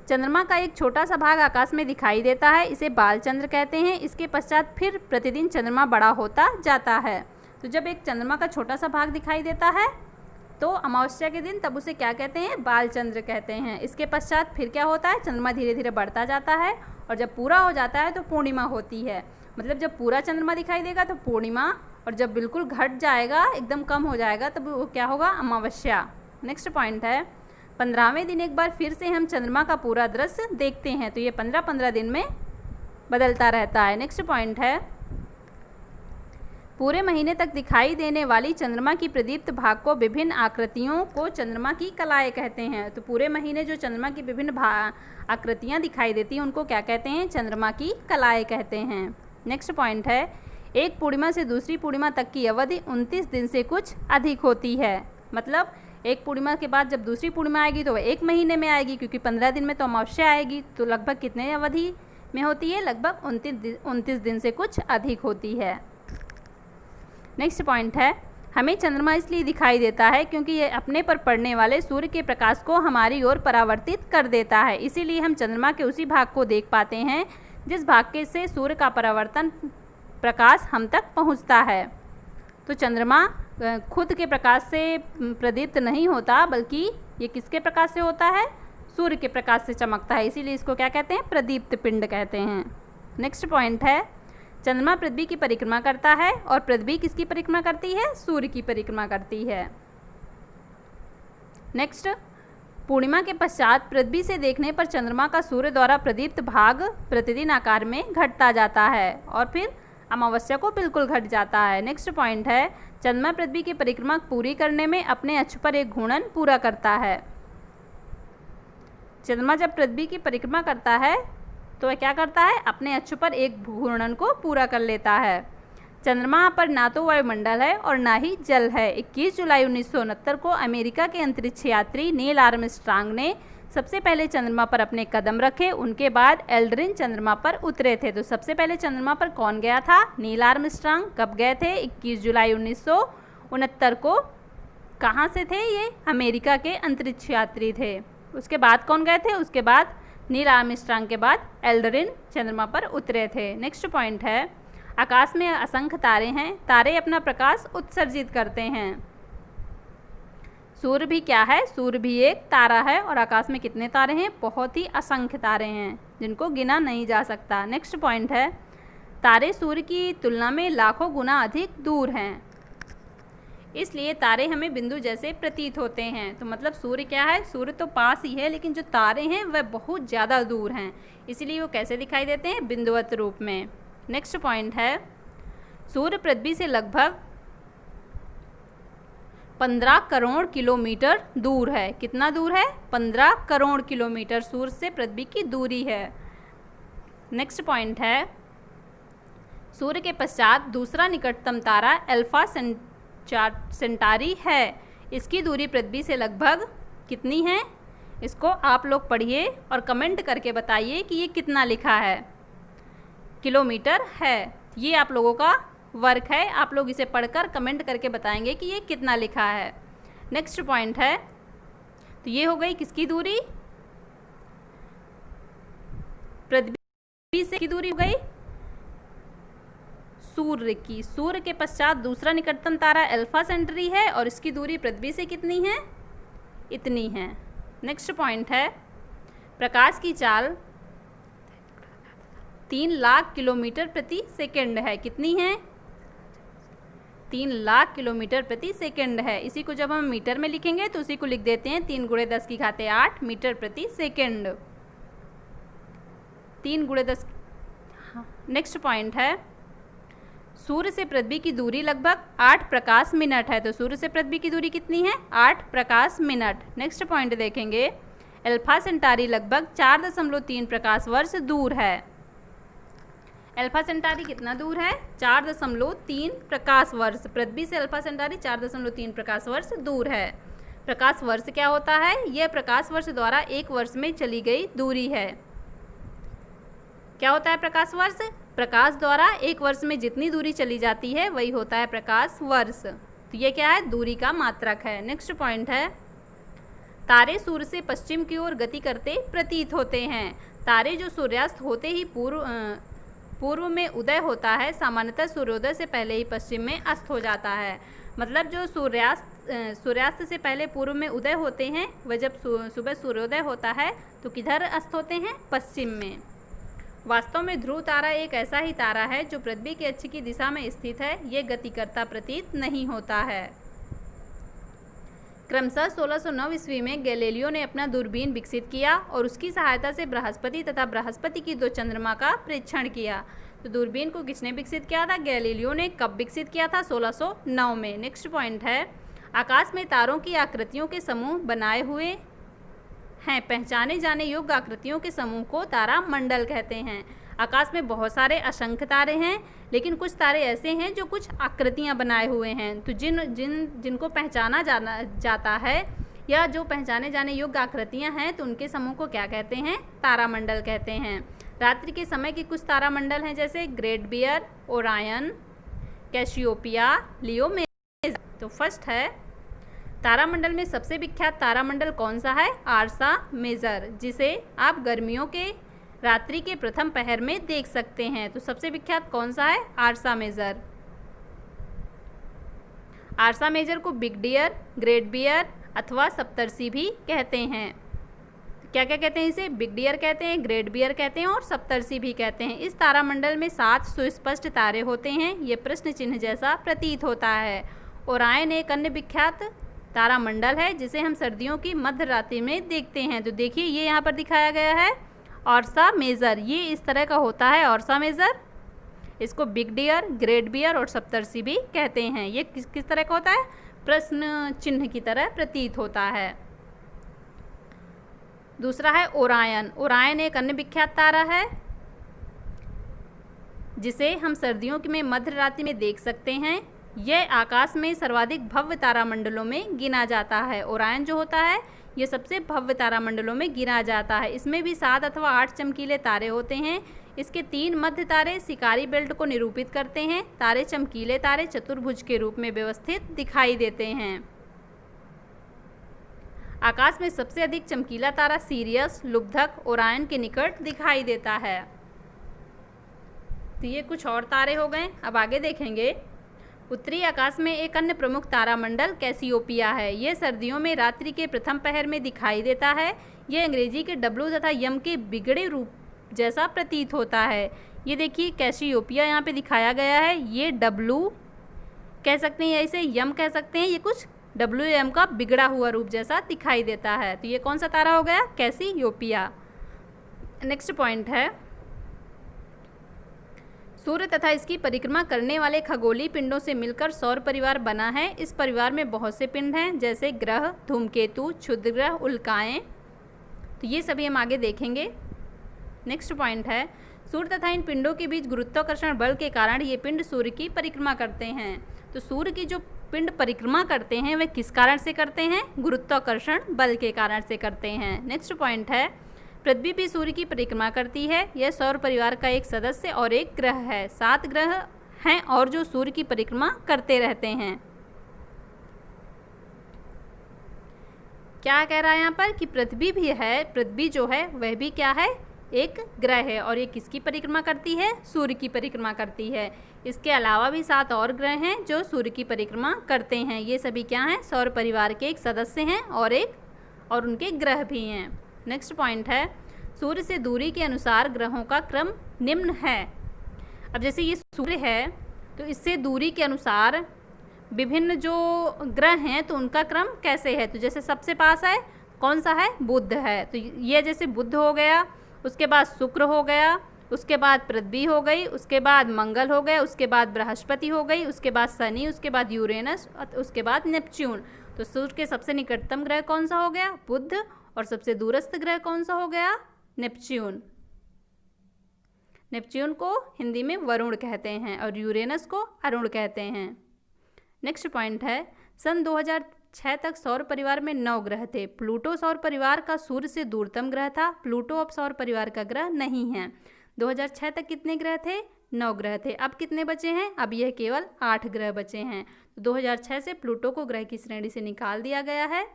चंद्रमा का एक छोटा सा भाग आकाश में दिखाई देता है, इसे बालचंद्र कहते हैं। इसके पश्चात फिर प्रतिदिन चंद्रमा बड़ा होता जाता है। तो जब एक चंद्रमा का छोटा सा भाग दिखाई देता है तो अमावस्या के दिन, तब उसे क्या कहते हैं? बालचंद्र कहते हैं। इसके पश्चात फिर क्या होता है? चंद्रमा धीरे धीरे बढ़ता जाता है और जब पूरा हो जाता है तो पूर्णिमा होती है। मतलब जब पूरा चंद्रमा दिखाई देगा तो पूर्णिमा, और जब बिल्कुल घट जाएगा, एकदम कम हो जाएगा, तब वो क्या होगा? अमावस्या। नेक्स्ट पॉइंट है, 15वें दिन एक बार फिर से हम चंद्रमा का पूरा दृश्य देखते हैं। तो ये 15-15 दिन में बदलता रहता है। नेक्स्ट पॉइंट है, पूरे महीने तक दिखाई देने वाली चंद्रमा की प्रदीप्त भाग को विभिन्न आकृतियों को चंद्रमा की कलाएं कहते हैं। तो पूरे महीने जो चंद्रमा की विभिन्न आकृतियां दिखाई देती हैं उनको क्या कहते हैं? चंद्रमा की कलाएं कहते हैं। नेक्स्ट पॉइंट है, एक पूर्णिमा से दूसरी पूर्णिमा तक की अवधि 29 दिन से कुछ अधिक होती है। मतलब एक पूर्णिमा के बाद जब दूसरी पूर्णिमा आएगी तो वह 1 महीने में आएगी, क्योंकि 15 दिन में तो अमावस्या आएगी। तो लगभग कितने अवधि में होती है? लगभग 29 दिन से कुछ अधिक होती है। नेक्स्ट पॉइंट है, हमें चंद्रमा इसलिए दिखाई देता है क्योंकि यह अपने पर पड़ने वाले सूर्य के प्रकाश को हमारी ओर परावर्तित कर देता है। इसीलिए हम चंद्रमा के उसी भाग को देख पाते हैं जिस भाग के से सूर्य का परावर्तन प्रकाश हम तक पहुंचता है। तो चंद्रमा खुद के प्रकाश से प्रदीप्त नहीं होता, बल्कि ये किसके प्रकाश से होता है? सूर्य के प्रकाश से चमकता है। इसीलिए इसको क्या कहते हैं? प्रदीप्त पिंड कहते हैं। नेक्स्ट पॉइंट है, चंद्रमा पृथ्वी की परिक्रमा करता है और पृथ्वी किसकी परिक्रमा करती है? सूर्य की परिक्रमा करती है। नेक्स्ट, पूर्णिमा के पश्चात पृथ्वी से देखने पर चंद्रमा का सूर्य द्वारा प्रदीप्त भाग प्रतिदिन आकार में घटता जाता है और फिर अमावस्या को बिल्कुल घट जाता है। नेक्स्ट पॉइंट है, चंद्रमा पृथ्वी की परिक्रमा पूरी करने में अपने अक्ष पर एक घूर्णन पूरा करता है। चंद्रमा जब पृथ्वी की परिक्रमा करता है तो वह क्या करता है, अपने अक्ष पर एक घूर्णन को पूरा कर लेता है। चंद्रमा पर ना तो वायुमंडल है और ना ही जल है। 21 जुलाई 1969 को अमेरिका के अंतरिक्ष यात्री नील आर्मस्ट्रांग ने सबसे पहले चंद्रमा पर अपने कदम रखे। उनके बाद एल्ड्रिन चंद्रमा पर उतरे थे। तो सबसे पहले चंद्रमा पर कौन गया था, नील आर्मस्ट्रांग। कब गए थे, 21 जुलाई 1969 को। कहाँ से थे ये, अमेरिका के अंतरिक्ष यात्री थे। उसके बाद कौन गए थे, उसके बाद नील आर्मस्ट्रांग के बाद एल्ड्रिन चंद्रमा पर उतरे थे। नेक्स्ट पॉइंट है, आकाश में असंख्य तारे हैं। तारे अपना प्रकाश उत्सर्जित करते हैं। सूर्य भी क्या है, सूर्य भी एक तारा है और आकाश में कितने तारे हैं, बहुत ही असंख्य तारे हैं जिनको गिना नहीं जा सकता। नेक्स्ट पॉइंट है, तारे सूर्य की तुलना में लाखों गुना अधिक दूर हैं, इसलिए तारे हमें बिंदु जैसे प्रतीत होते हैं। तो मतलब सूर्य क्या है, सूर्य तो पास ही है लेकिन जो तारे हैं वह बहुत ज़्यादा दूर हैं, इसीलिए वो कैसे दिखाई देते हैं, बिंदुवत रूप में। नेक्स्ट पॉइंट है, सूर्य पृथ्वी से लगभग 15 करोड़ किलोमीटर दूर है। कितना दूर है, 15 करोड़ किलोमीटर सूर्य से पृथ्वी की दूरी है। नेक्स्ट पॉइंट है, सूर्य के पश्चात दूसरा निकटतम तारा अल्फा सेंटारी है। इसकी दूरी पृथ्वी से लगभग कितनी है, इसको आप लोग पढ़िए और कमेंट करके बताइए कि ये कितना लिखा है, किलोमीटर है। ये आप लोगों का वर्क है, आप लोग इसे पढ़कर कमेंट करके बताएंगे कि ये कितना लिखा है। नेक्स्ट पॉइंट है, तो ये हो गई किसकी दूरी, पृथ्वी से की दूरी हो गई सूर्य की। सूर्य के पश्चात दूसरा निकटतम तारा अल्फा सेंटारी है और इसकी दूरी पृथ्वी से कितनी है, इतनी है। नेक्स्ट पॉइंट है, प्रकाश की चाल 3 लाख किलोमीटर प्रति सेकंड है। कितनी है, 3 लाख किलोमीटर प्रति सेकंड है। इसी को जब हम मीटर में लिखेंगे तो उसी को लिख देते हैं 3 × 10⁸ मीटर प्रति सेकंड। 3 × 10। नेक्स्ट पॉइंट है, सूर्य से पृथ्वी की दूरी लगभग 8 प्रकाश मिनट है। तो सूर्य से पृथ्वी की दूरी कितनी है, 8 प्रकाश मिनट। नेक्स्ट पॉइंट देखेंगे, अल्फा सेंटारी लगभग 4.3 प्रकाश वर्ष दूर है। अल्फा सेंटारी कितना दूर है, 4.3 प्रकाश वर्ष। पृथ्वी से अल्फा सेंटारी 4.3 प्रकाश वर्ष दूर है। प्रकाश वर्ष क्या होता है, यह प्रकाश वर्ष द्वारा एक वर्ष में चली गई दूरी है। क्या होता है प्रकाश वर्ष, प्रकाश द्वारा एक वर्ष में जितनी दूरी चली जाती है वही होता है प्रकाश वर्ष। तो ये क्या है, दूरी का मात्रक है। नेक्स्ट पॉइंट है, तारे सूर्य से पश्चिम की ओर गति करते प्रतीत होते हैं। तारे जो सूर्यास्त होते ही पूर्व में उदय होता है, सामान्यतः सूर्योदय से पहले ही पश्चिम में अस्त हो जाता है। मतलब जो सूर्यास्त से पहले पूर्व में उदय होते हैं, वह जब सुबह सूर्योदय होता है तो किधर अस्त होते हैं, पश्चिम में। वास्तव में ध्रुव तारा एक ऐसा ही तारा है जो पृथ्वी के अक्ष की दिशा में स्थित है। ये गति करता प्रतीत नहीं होता है। क्रमशः 1609 ईस्वी में गैलीलियो ने अपना दूरबीन विकसित किया और उसकी सहायता से बृहस्पति तथा बृहस्पति की 2 चंद्रमा का परीक्षण किया। तो दूरबीन को किसने विकसित किया था, गैलीलियो ने। कब विकसित किया था, 1609 में। नेक्स्ट पॉइंट है, आकाश में तारों की आकृतियों के समूह बनाए हुए हैं। पहचाने जाने योग्य आकृतियों के समूह को तारा मंडल कहते हैं। आकाश में बहुत सारे असंख्य तारे हैं, लेकिन कुछ तारे ऐसे हैं जो कुछ आकृतियां बनाए हुए हैं। तो जिनको पहचाना जाता है या जो पहचाने जाने योग्य आकृतियां हैं, तो उनके समूह को क्या कहते हैं, तारामंडल कहते हैं। रात्रि के समय के कुछ तारामंडल हैं जैसे ग्रेट बियर, ओरायन, कैसियोपिया, लियो मेजर। तो फर्स्ट है, तारामंडल में सबसे विख्यात तारामंडल कौन सा है, आर्सा मेजर, जिसे आप गर्मियों के रात्रि के प्रथम पहर में देख सकते हैं। तो सबसे विख्यात कौन सा है, आर्सा मेजर। आर्सा मेजर को बिग डियर, ग्रेट बियर अथवा सप्तर्षि भी कहते हैं। क्या क्या कहते हैं इसे, बिग डियर कहते हैं, ग्रेट बियर कहते हैं और सप्तर्षि भी कहते हैं। इस तारामंडल में 7 सुस्पष्ट तारे होते हैं। ये प्रश्न चिन्ह जैसा प्रतीत होता है। ओरायन एक अन्य विख्यात तारामंडल है जिसे हम सर्दियों की मध्य रात्रि में देखते हैं। तो देखिए ये यहाँ पर दिखाया गया है ऑर्सा मेजर, ये इस तरह का होता है ऑर्सा मेजर। इसको बिग डियर, ग्रेट बियर और सप्तर्षि भी कहते हैं। ये किस तरह का होता है? प्रश्न चिन्ह की तरह प्रतीत होता है। दूसरा है ओरायन। ओरायन एक अन्य विख्यात तारा है जिसे हम सर्दियों में मध्य रात्रि में देख सकते हैं। यह आकाश में सर्वाधिक भव्य तारामंडलों में गिना जाता है। ओरायन जो होता है ये सबसे भव्य तारामंडलों में गिना जाता है। इसमें भी 7 अथवा 8 चमकीले तारे होते हैं। इसके 3 मध्य तारे शिकारी बेल्ट को निरूपित करते हैं। तारे चमकीले तारे चतुर्भुज के रूप में व्यवस्थित दिखाई देते हैं। आकाश में सबसे अधिक चमकीला तारा सीरियस, लुब्धक, ओरायन के निकट दिखाई देता है। तो ये कुछ और तारे हो गए। अब आगे देखेंगे। उत्तरी आकाश में एक अन्य प्रमुख तारामंडल कैसियोपिया है। यह सर्दियों में रात्रि के प्रथम पहर में दिखाई देता है। यह अंग्रेजी के डब्लू तथा यम के बिगड़े रूप जैसा प्रतीत होता है। ये देखिए कैसियोपिया यहाँ पे दिखाया गया है। ये डब्लू कह सकते हैं, इसे यम कह सकते हैं। ये कुछ डब्लू एम का बिगड़ा हुआ रूप जैसा दिखाई देता है। तो ये कौन सा तारा हो गया? कैसियोपिया। नेक्स्ट पॉइंट है सूर्य तथा इसकी परिक्रमा करने वाले खगोलीय पिंडों से मिलकर सौर परिवार बना है। इस परिवार में बहुत से पिंड हैं जैसे ग्रह, धूमकेतु, क्षुद्रग्रह, उल्काएं। तो ये सभी हम आगे देखेंगे। नेक्स्ट पॉइंट है सूर्य तथा इन पिंडों के बीच गुरुत्वाकर्षण बल के कारण ये पिंड सूर्य की परिक्रमा करते हैं। तो सूर्य की जो पिंड परिक्रमा करते हैं वे किस कारण से करते हैं? गुरुत्वाकर्षण बल के कारण से करते हैं। नेक्स्ट पॉइंट है पृथ्वी भी सूर्य की परिक्रमा करती है। यह सौर परिवार का एक सदस्य और एक ग्रह है। 7 ग्रह हैं और जो सूर्य की परिक्रमा करते रहते हैं। क्या कह रहा है यहाँ पर कि पृथ्वी भी है, पृथ्वी जो है वह भी क्या है? एक ग्रह है। और ये किसकी परिक्रमा करती है? सूर्य की परिक्रमा करती है। इसके अलावा भी 7 और ग्रह हैं जो सूर्य की परिक्रमा करते हैं। ये सभी क्या हैं? सौर परिवार के एक सदस्य हैं और उनके ग्रह भी हैं। नेक्स्ट पॉइंट है सूर्य से दूरी के अनुसार ग्रहों का क्रम निम्न है। अब जैसे ये सूर्य है तो इससे दूरी के अनुसार विभिन्न जो ग्रह हैं तो उनका क्रम कैसे है? तो जैसे सबसे पास है कौन सा है? बुध है। तो ये जैसे बुध हो गया, उसके बाद शुक्र हो गया, उसके बाद पृथ्वी हो गई, उसके बाद मंगल हो गया, उसके बाद बृहस्पति हो गई, उसके बाद शनि, उसके बाद यूरेनस, उसके बाद नेपच्यून। तो सूर्य के सबसे निकटतम ग्रह कौन सा हो गया? बुध। और सबसे दूरस्थ ग्रह कौन सा हो गया? नेपच्यून। नेपच्यून को हिंदी में वरुण कहते हैं और यूरेनस को अरुण कहते हैं। नेक्स्ट पॉइंट है सन 2006 तक सौर परिवार में 9 ग्रह थे। प्लूटो सौर परिवार का सूर्य से दूरतम ग्रह था। प्लूटो अब सौर परिवार का ग्रह नहीं है। 2006 तक कितने ग्रह थे? 9 ग्रह थे। अब कितने बचे हैं? अब यह केवल 8 ग्रह बचे हैं। 2006 से प्लूटो को ग्रह की श्रेणी से निकाल दिया गया है।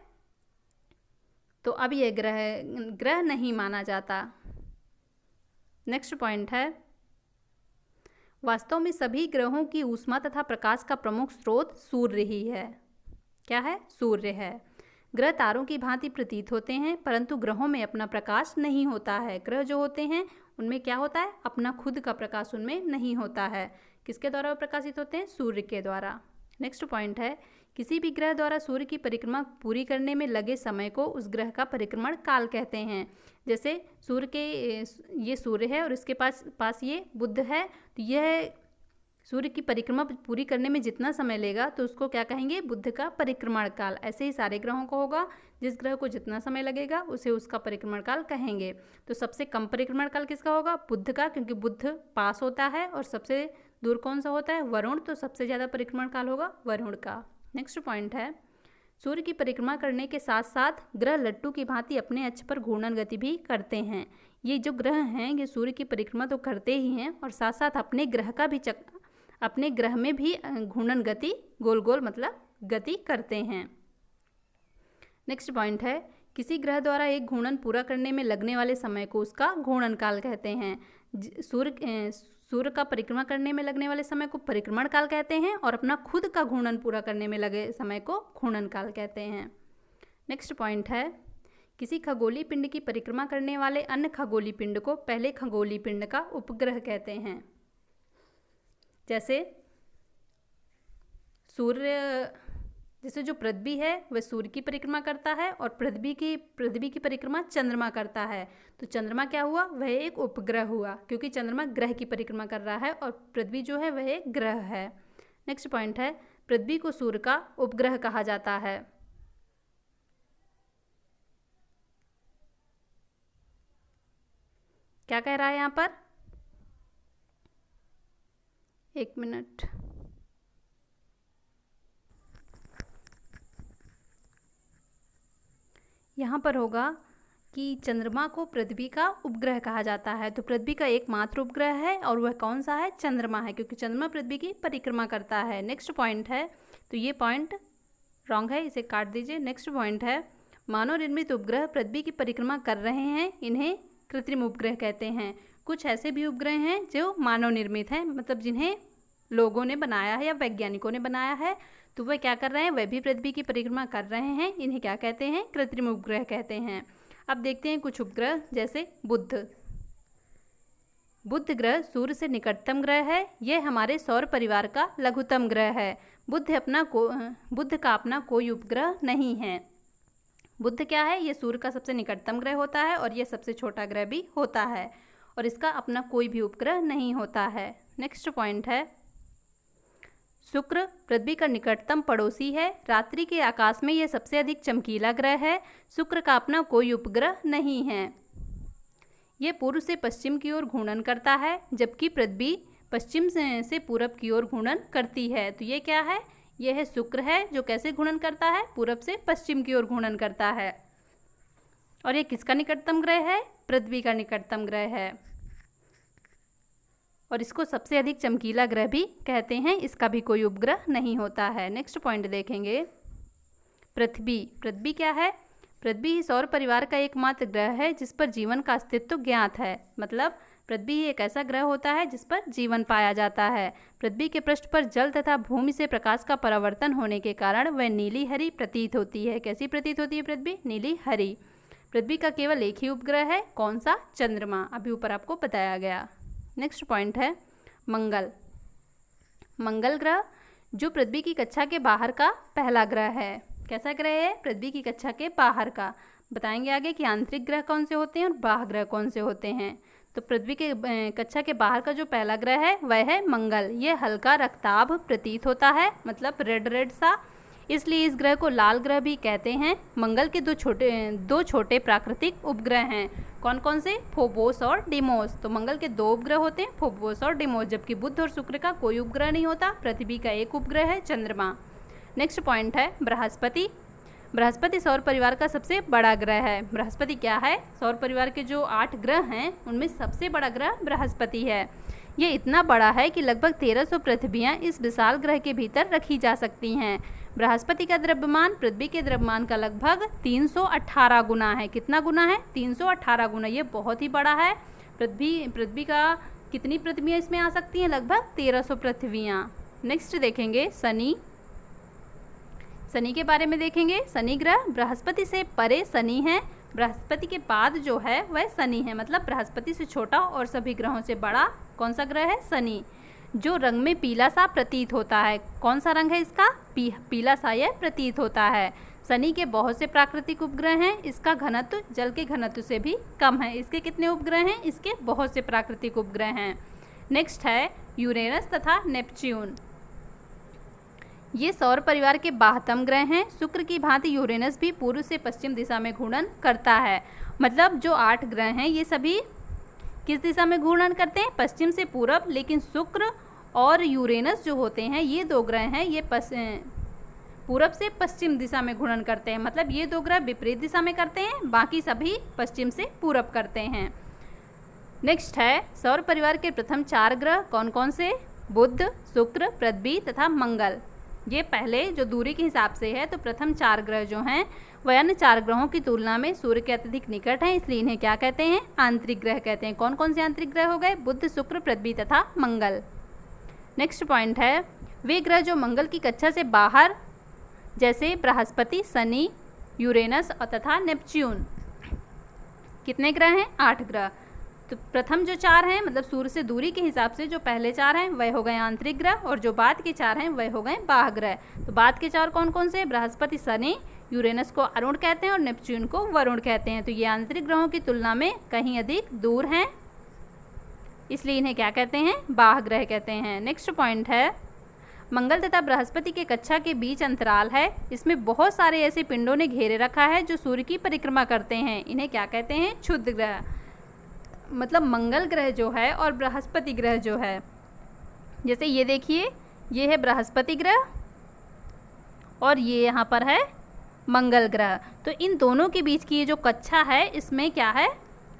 तो अब यह ग्रह नहीं माना जाता। नेक्स्ट पॉइंट है वास्तव में सभी ग्रहों की ऊष्मा तथा प्रकाश का प्रमुख स्रोत सूर्य ही है। क्या है? सूर्य है। ग्रह तारों की भांति प्रतीत होते हैं परंतु ग्रहों में अपना प्रकाश नहीं होता है। ग्रह जो होते हैं उनमें क्या होता है? अपना खुद का प्रकाश उनमें नहीं होता है। किसके द्वारा प्रकाशित होते हैं? सूर्य के द्वारा। नेक्स्ट पॉइंट है किसी भी ग्रह द्वारा सूर्य की परिक्रमा पूरी करने में लगे समय को उस ग्रह का परिक्रमण काल कहते हैं। जैसे सूर्य के ये सूर्य है और इसके पास ये बुध है, तो यह सूर्य की परिक्रमा पूरी करने में जितना समय लेगा तो उसको क्या कहेंगे? बुध का परिक्रमण काल। ऐसे ही सारे ग्रहों को होगा, जिस ग्रह को जितना समय लगेगा उसे उसका परिक्रमण काल कहेंगे। तो सबसे कम परिक्रमण काल किसका होगा? बुध का, क्योंकि बुध पास होता है। और सबसे दूर कौन सा होता है? वरुण। तो सबसे ज़्यादा परिक्रमण काल होगा वरुण का। नेक्स्ट पॉइंट है सूर्य की परिक्रमा करने के साथ साथ ग्रह लट्टू की भांति अपने अक्ष पर घूर्णन गति भी करते हैं। ये जो ग्रह हैं ये सूर्य की परिक्रमा तो करते ही हैं और साथ साथ अपने ग्रह में भी घूर्णन गति गोल गोल मतलब गति करते हैं। नेक्स्ट पॉइंट है किसी ग्रह द्वारा एक घूर्णन पूरा करने में लगने वाले समय को उसका घूर्णन काल कहते हैं। सूर्य का परिक्रमा करने में लगने वाले समय को परिक्रमण काल कहते हैं और अपना खुद का घूर्णन पूरा करने में लगे समय को घूर्णन काल कहते हैं। नेक्स्ट पॉइंट है किसी खगोलीय पिंड की परिक्रमा करने वाले अन्य खगोलीय पिंड को पहले खगोलीय पिंड का उपग्रह कहते हैं। जैसे सूर्य जैसे जो पृथ्वी है वह सूर्य की परिक्रमा करता है और पृथ्वी की परिक्रमा चंद्रमा करता है। तो चंद्रमा क्या हुआ, वह एक उपग्रह हुआ, क्योंकि चंद्रमा ग्रह की परिक्रमा कर रहा है और पृथ्वी जो है वह एक ग्रह है। नेक्स्ट पॉइंट है, पृथ्वी को सूर्य का उपग्रह कहा जाता है। क्या कह रहा है यहाँ पर, एक मिनट। यहाँ पर होगा कि चंद्रमा को पृथ्वी का उपग्रह कहा जाता है। तो पृथ्वी का एकमात्र उपग्रह है और वह कौन सा है, चंद्रमा है, क्योंकि चंद्रमा पृथ्वी की परिक्रमा करता है। नेक्स्ट पॉइंट है, तो ये पॉइंट रॉन्ग है, इसे काट दीजिए। नेक्स्ट पॉइंट है, मानव निर्मित उपग्रह पृथ्वी की परिक्रमा कर रहे हैं, इन्हें कृत्रिम उपग्रह कहते हैं। कुछ ऐसे भी उपग्रह हैं जो मानव निर्मित हैं, मतलब जिन्हें लोगों ने बनाया है या वैज्ञानिकों ने बनाया है, तो वह क्या कर रहे हैं, वह भी पृथ्वी की परिक्रमा कर रहे हैं, इन्हें क्या कहते हैं, कृत्रिम उपग्रह कहते हैं। अब देखते हैं कुछ उपग्रह, जैसे बुध ग्रह सूर्य से निकटतम ग्रह है, यह हमारे सौर परिवार का लघुतम ग्रह है। बुध का अपना कोई उपग्रह नहीं है। बुध क्या है, ये सूर्य का सबसे निकटतम ग्रह होता है और यह सबसे छोटा ग्रह भी होता है और इसका अपना कोई भी उपग्रह नहीं होता है। नेक्स्ट पॉइंट है, शुक्र पृथ्वी का निकटतम पड़ोसी है, रात्रि के आकाश में यह सबसे अधिक चमकीला ग्रह है। शुक्र का अपना कोई उपग्रह नहीं है। यह पूर्व से पश्चिम की ओर घूर्णन करता है, जबकि पृथ्वी पश्चिम से पूरब की ओर घूर्णन करती है। तो ये क्या है, यह है शुक्र है, जो कैसे घूर्णन करता है, पूरब से पश्चिम की ओर घूर्णन करता है। और ये किसका निकटतम ग्रह है, पृथ्वी का निकटतम ग्रह है और इसको सबसे अधिक चमकीला ग्रह भी कहते हैं, इसका भी कोई उपग्रह नहीं होता है। नेक्स्ट पॉइंट देखेंगे, पृथ्वी क्या है, पृथ्वी ही सौर परिवार का एकमात्र ग्रह है जिस पर जीवन का अस्तित्व ज्ञात है। मतलब पृथ्वी ही एक ऐसा ग्रह होता है जिस पर जीवन पाया जाता है। पृथ्वी के पृष्ठ पर जल तथा भूमि से प्रकाश का परावर्तन होने के कारण वह नीली हरी प्रतीत होती है। कैसी प्रतीत होती है पृथ्वी, नीली हरी। पृथ्वी का केवल एक ही उपग्रह है, कौन सा, चंद्रमा, अभी ऊपर आपको बताया गया। नेक्स्ट पॉइंट है, मंगल ग्रह जो पृथ्वी की कक्षा के बाहर का पहला ग्रह है। कैसा ग्रह है, पृथ्वी की कक्षा के बाहर का। बताएंगे आगे कि आंतरिक ग्रह कौन से होते हैं और बाह्य ग्रह कौन से होते हैं। तो पृथ्वी के कक्षा के बाहर का जो पहला ग्रह है वह है मंगल। यह हल्का रक्ताभ प्रतीत होता है, मतलब रेड सा, इसलिए इस ग्रह को लाल ग्रह भी कहते हैं। मंगल के दो छोटे प्राकृतिक उपग्रह हैं, कौन कौन से, फोबोस और डिमोस। तो मंगल के दो उपग्रह होते हैं, फोबोस और डिमोस, जबकि बुध और शुक्र का कोई उपग्रह नहीं होता। पृथ्वी का एक उपग्रह है, चंद्रमा। नेक्स्ट पॉइंट है, बृहस्पति सौर परिवार का सबसे बड़ा ग्रह है। बृहस्पति क्या है, सौर परिवार के जो 8 ग्रह हैं उनमें सबसे बड़ा ग्रह बृहस्पति है। ये इतना बड़ा है कि लगभग 1300 पृथ्वियाँ इस विशाल ग्रह के भीतर रखी जा सकती हैं। बृहस्पति का द्रव्यमान पृथ्वी के द्रव्यमान का लगभग 318 गुना है। कितना गुना है, 318 गुना। ये बहुत ही बड़ा है। पृथ्वी का कितनी पृथ्वियाँ इसमें आ सकती हैं, लगभग 1300 पृथ्वियाँ। नेक्स्ट देखेंगे शनि के बारे में देखेंगे। शनि ग्रह बृहस्पति से परे शनि है, बृहस्पति के बाद जो है वह शनि है, मतलब बृहस्पति से छोटा और सभी ग्रहों से बड़ा कौन सा ग्रह है, शनि, जो रंग में पीला सा प्रतीत होता है। कौन सा रंग है इसका, पीला सा यह प्रतीत होता है। शनि के बहुत से प्राकृतिक उपग्रह हैं, इसका घनत्व जल के घनत्व से भी कम है। इसके कितने उपग्रह हैं, इसके बहुत से प्राकृतिक उपग्रह हैं। नेक्स्ट है यूरेनस तथा नेपच्यून। ये सौर परिवार के 12वें ग्रह हैं। शुक्र की भांति यूरेनस भी पूर्व से पश्चिम दिशा में घूर्णन करता है। मतलब जो 8 ग्रह हैं ये सभी किस दिशा में घूर्णन करते हैं, पश्चिम से पूरब। लेकिन शुक्र और यूरेनस जो होते हैं ये 2 ग्रह हैं, ये पूरब से पश्चिम दिशा में घूर्णन करते हैं। मतलब ये 2 ग्रह विपरीत दिशा में करते हैं, बाकी सभी पश्चिम से पूरब करते हैं। नेक्स्ट है सौर परिवार के प्रथम 4 ग्रह कौन कौन से, बुध, शुक्र, पृथ्वी तथा मंगल। ये पहले जो दूरी के हिसाब से है, तो प्रथम 4 ग्रह जो हैं वह अन्य 4 ग्रहों की तुलना में सूर्य के अत्यधिक निकट हैं, इसलिए इन्हें क्या कहते हैं, आंतरिक ग्रह कहते हैं। कौन कौन से आंतरिक ग्रह हो गए, बुध, शुक्र, पृथ्वी तथा मंगल। नेक्स्ट पॉइंट है, वे ग्रह जो मंगल की कक्षा से बाहर, जैसे बृहस्पति, शनि, यूरेनस तथा नेपच्यून। कितने ग्रह हैं, 8 ग्रह। तो प्रथम जो 4 हैं मतलब सूर्य से दूरी के हिसाब से जो पहले 4 हैं वह हो गए आंतरिक ग्रह, और जो बाद के 4 हैं वह हो गए बाह्य ग्रह। तो बाद के 4 कौन कौन से? बृहस्पति, शनि, यूरेनस को अरुण कहते हैं और नेपच्यून को वरुण कहते हैं। तो ये आंतरिक ग्रहों की तुलना में कहीं अधिक दूर हैं, इसलिए इन्हें क्या कहते हैं? बाह्य ग्रह कहते हैं। नेक्स्ट पॉइंट है, मंगल तथा बृहस्पति के कक्षा के बीच अंतराल है, इसमें बहुत सारे ऐसे पिंडों ने घेरे रखा है जो सूर्य की परिक्रमा करते हैं, इन्हें क्या कहते हैं? क्षुद्र ग्रह। मतलब मंगल ग्रह जो है और बृहस्पति ग्रह जो है, जैसे ये देखिए, ये है बृहस्पति ग्रह और ये यहाँ पर है मंगल ग्रह। तो इन दोनों के बीच की ये जो कक्षा है, इसमें क्या है?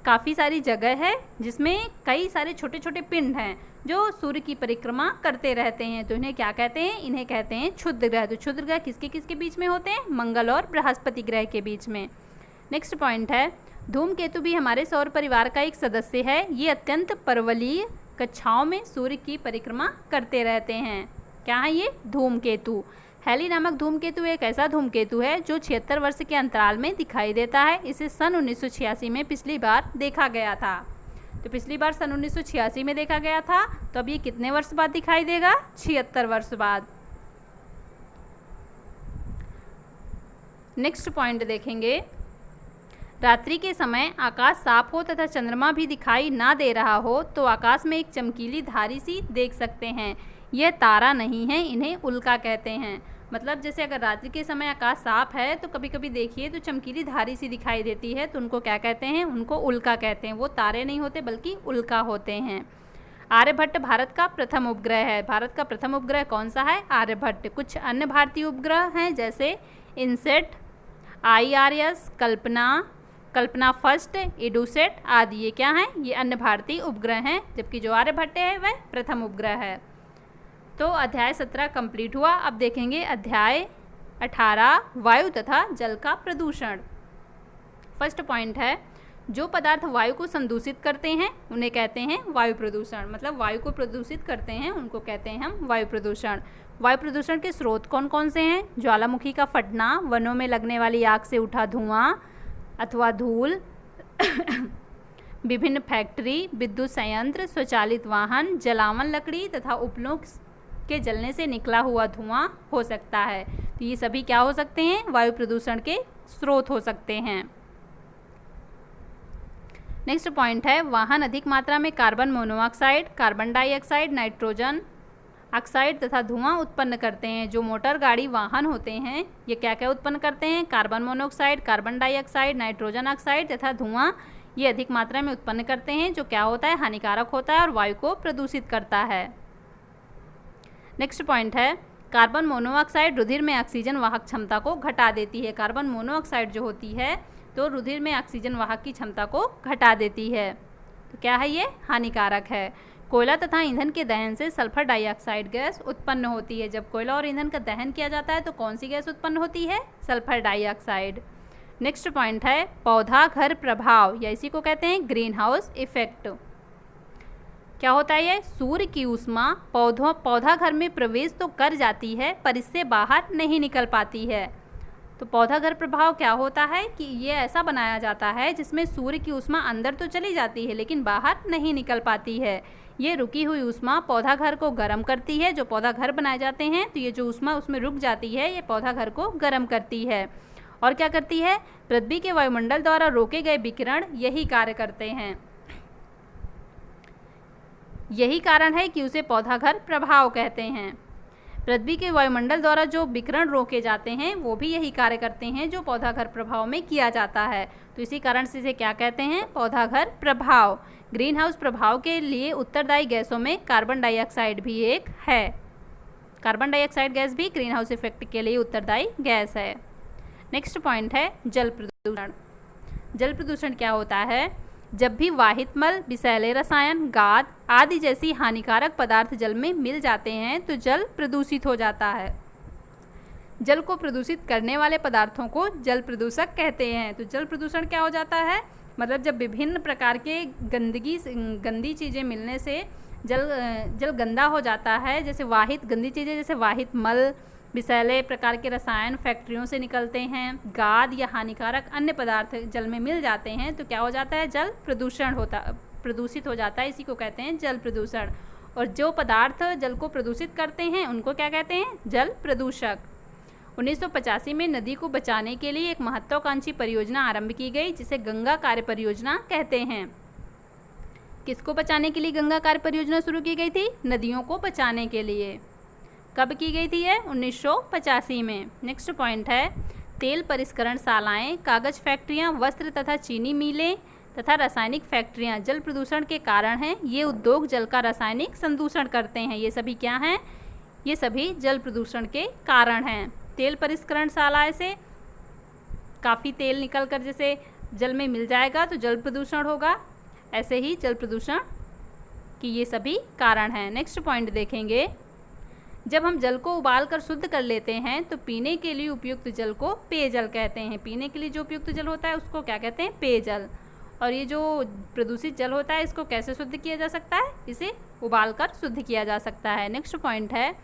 काफ़ी सारी जगह है जिसमें कई सारे छोटे छोटे पिंड हैं जो सूर्य की परिक्रमा करते रहते हैं। तो इन्हें क्या कहते हैं? इन्हें कहते हैं क्षुद्र ग्रह। तो क्षुद्र ग्रह किसके किसके बीच में होते हैं? मंगल और बृहस्पति ग्रह के बीच में। नेक्स्ट पॉइंट है, धूमकेतु भी हमारे सौर परिवार का एक सदस्य है। ये अत्यंत पर्वतीय कक्षाओं में सूर्य की परिक्रमा करते रहते हैं। क्या है ये? धूमकेतु। हैली नामक धूमकेतु एक ऐसा धूमकेतु है जो 76 वर्ष के अंतराल में दिखाई देता है। इसे सन 1986 में पिछली बार देखा गया था। तो पिछली बार सन 1986 में देखा गया था, तो अब ये कितने वर्ष बाद दिखाई देगा? 76 वर्ष बाद। नेक्स्ट पॉइंट देखेंगे, रात्रि के समय आकाश साफ हो तथा चंद्रमा भी दिखाई ना दे रहा हो तो आकाश में एक चमकीली धारी सी देख सकते हैं। यह तारा नहीं है, इन्हें उल्का कहते हैं। मतलब जैसे अगर रात्रि के समय आकाश साफ है तो कभी कभी देखिए तो चमकीली धारी सी दिखाई देती है, तो उनको क्या कहते हैं? उनको उल्का कहते हैं। वो तारे नहीं होते बल्कि उल्का होते हैं। आर्यभट्ट भारत का प्रथम उपग्रह है। भारत का प्रथम उपग्रह कौन सा है? आर्यभट्ट। कुछ अन्य भारतीय उपग्रह हैं जैसे इनसेट, IRS, कल्पना फर्स्ट, एडुसेट आदि। ये क्या हैं? ये अन्य भारतीय उपग्रह हैं, जबकि जो आर्यभट्ट है वह प्रथम उपग्रह है। तो अध्याय 17 कंप्लीट हुआ। अब देखेंगे अध्याय 18, वायु तथा जल का प्रदूषण। फर्स्ट पॉइंट है, जो पदार्थ वायु को संदूषित करते हैं उन्हें कहते हैं वायु प्रदूषण। मतलब वायु को प्रदूषित करते हैं उनको कहते हैं हम वायु प्रदूषण। वायु प्रदूषण के स्रोत कौन कौन से हैं? ज्वालामुखी का फटना, वनों में लगने वाली आग से उठा धुआं अथवा धूल, विभिन्न फैक्ट्री, विद्युत संयंत्र, स्वचालित वाहन, जलावन लकड़ी तथा उपलों के जलने से निकला हुआ धुआं हो सकता है। तो ये सभी क्या हो सकते हैं? वायु प्रदूषण के स्रोत हो सकते हैं। नेक्स्ट पॉइंट है, वाहन अधिक मात्रा में carbon monoxide, carbon dioxide, nitrogen oxide तथा धुआं उत्पन्न करते हैं। जो मोटर गाड़ी वाहन होते हैं ये क्या क्या उत्पन्न करते हैं? Carbon monoxide, carbon dioxide, nitrogen oxide तथा धुआं ये अधिक मात्रा में उत्पन्न करते हैं, जो क्या होता है? हानिकारक होता है और वायु को प्रदूषित करता है। नेक्स्ट पॉइंट है, कार्बन मोनोऑक्साइड रुधिर में ऑक्सीजन वाहक क्षमता को घटा देती है। कार्बन मोनोऑक्साइड जो होती है तो रुधिर में ऑक्सीजन वाहक की क्षमता को घटा देती है। तो क्या है? ये हानिकारक है। कोयला तथा ईंधन के दहन से सल्फर डाइऑक्साइड गैस उत्पन्न होती है। जब कोयला और ईंधन का दहन किया जाता है तो कौन सी गैस उत्पन्न होती है? Sulphur dioxide. नेक्स्ट पॉइंट है, पौधा घर प्रभाव या इसी को कहते हैं ग्रीन हाउस इफेक्ट। क्या होता है ये? सूर्य की ऊष्मा पौधा घर में प्रवेश तो कर जाती है पर इससे बाहर नहीं निकल पाती है। तो पौधा घर प्रभाव क्या होता है कि ये ऐसा बनाया जाता है जिसमें सूर्य की ऊष्मा अंदर तो चली जाती है लेकिन बाहर नहीं निकल पाती है। ये रुकी हुई ऊष्मा पौधा घर को गर्म करती है। जो पौधा घर बनाए जाते हैं तो ये जो ऊष्मा उसमें रुक जाती है ये पौधा घर को गर्म करती है। और क्या करती है? पृथ्वी के वायुमंडल द्वारा रोके गए विकिरण यही कार्य करते हैं। यही कारण है कि उसे पौधा घर प्रभाव कहते हैं। पृथ्वी के वायुमंडल द्वारा जो विकिरण रोके जाते हैं वो भी यही कार्य करते हैं जो पौधा घर प्रभाव में किया जाता है। तो इसी कारण से इसे क्या कहते हैं? पौधा घर प्रभाव। ग्रीन हाउस प्रभाव के लिए उत्तरदायी गैसों में कार्बन डाइऑक्साइड भी एक है। कार्बन डाइऑक्साइड गैस भी ग्रीन हाउस इफेक्ट के लिए उत्तरदायी गैस है। नेक्स्ट पॉइंट है जल प्रदूषण। जल प्रदूषण क्या होता है? जब भी वाहित मल, विषैले रसायन, गाद आदि जैसी हानिकारक पदार्थ जल में मिल जाते हैं तो जल प्रदूषित हो जाता है। जल को प्रदूषित करने वाले पदार्थों को जल प्रदूषक कहते हैं। तो जल प्रदूषण क्या हो जाता है? मतलब जब विभिन्न प्रकार के गंदी चीज़ें मिलने से जल गंदा हो जाता है। जैसे वाहित गंदी चीज़ें जैसे वाहित मल, विषैले प्रकार के रसायन फैक्ट्रियों से निकलते हैं, गाद या हानिकारक अन्य पदार्थ जल में मिल जाते हैं तो क्या हो जाता है? जल प्रदूषण प्रदूषित हो जाता है, इसी को कहते हैं जल प्रदूषण। और जो पदार्थ जल को प्रदूषित करते हैं उनको क्या कहते हैं? जल प्रदूषक। 1985 में नदी को बचाने के लिए एक महत्वाकांक्षी परियोजना आरंभ की गई जिसे गंगा कार्य परियोजना कहते हैं। किसको बचाने के लिए गंगा कार्य परियोजना शुरू की गई थी? नदियों को बचाने के लिए। कब की गई थी? 1985 में। नेक्स्ट पॉइंट है, तेल परिष्करणशालाएं, कागज फैक्ट्रियां, वस्त्र तथा चीनी मिलें तथा रासायनिक फैक्ट्रियां जल प्रदूषण के कारण हैं। ये उद्योग जल का रासायनिक संदूषण करते हैं। ये सभी क्या हैं? ये सभी जल प्रदूषण के कारण हैं। तेल परिष्करणशाला से काफ़ी तेल निकलकर जैसे जल में मिल जाएगा तो जल प्रदूषण होगा, ऐसे ही जल प्रदूषण की ये सभी कारण हैं। नेक्स्ट पॉइंट देखेंगे, जब हम जल को उबाल कर शुद्ध कर लेते हैं तो पीने के लिए उपयुक्त जल को पेयजल कहते हैं। पीने के लिए जो उपयुक्त जल होता है उसको क्या कहते हैं? पेयजल। और ये जो प्रदूषित जल होता है इसको कैसे शुद्ध किया जा सकता है? इसे उबाल कर शुद्ध किया जा सकता है। नेक्स्ट पॉइंट है,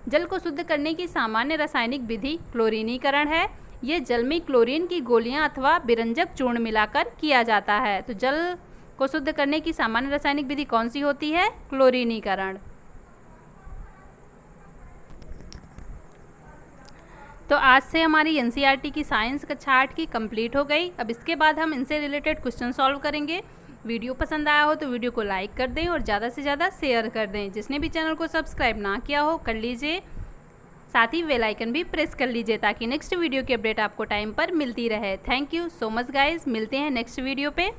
जल को शुद्ध करने की सामान्य रासायनिक विधि क्लोरीनीकरण है। ये जल में क्लोरीन की गोलियां अथवा विरंजक चूर्ण मिलाकर किया जाता है। तो जल को शुद्ध करने की सामान्य रासायनिक विधि कौन सी होती है? क्लोरीनीकरण। तो आज से हमारी एनसीईआरटी की साइंस कक्षा 8 की कंप्लीट हो गई। अब इसके बाद हम इनसे रिलेटेड क्वेश्चन सॉल्व करेंगे। वीडियो पसंद आया हो तो वीडियो को लाइक कर दें और ज़्यादा से ज़्यादा शेयर कर दें। जिसने भी चैनल को सब्सक्राइब ना किया हो कर लीजिए, साथ ही बेल आइकन भी प्रेस कर लीजिए ताकि नेक्स्ट वीडियो की अपडेट आपको टाइम पर मिलती रहे। Thank you so much guys, मिलते हैं नेक्स्ट वीडियो पे।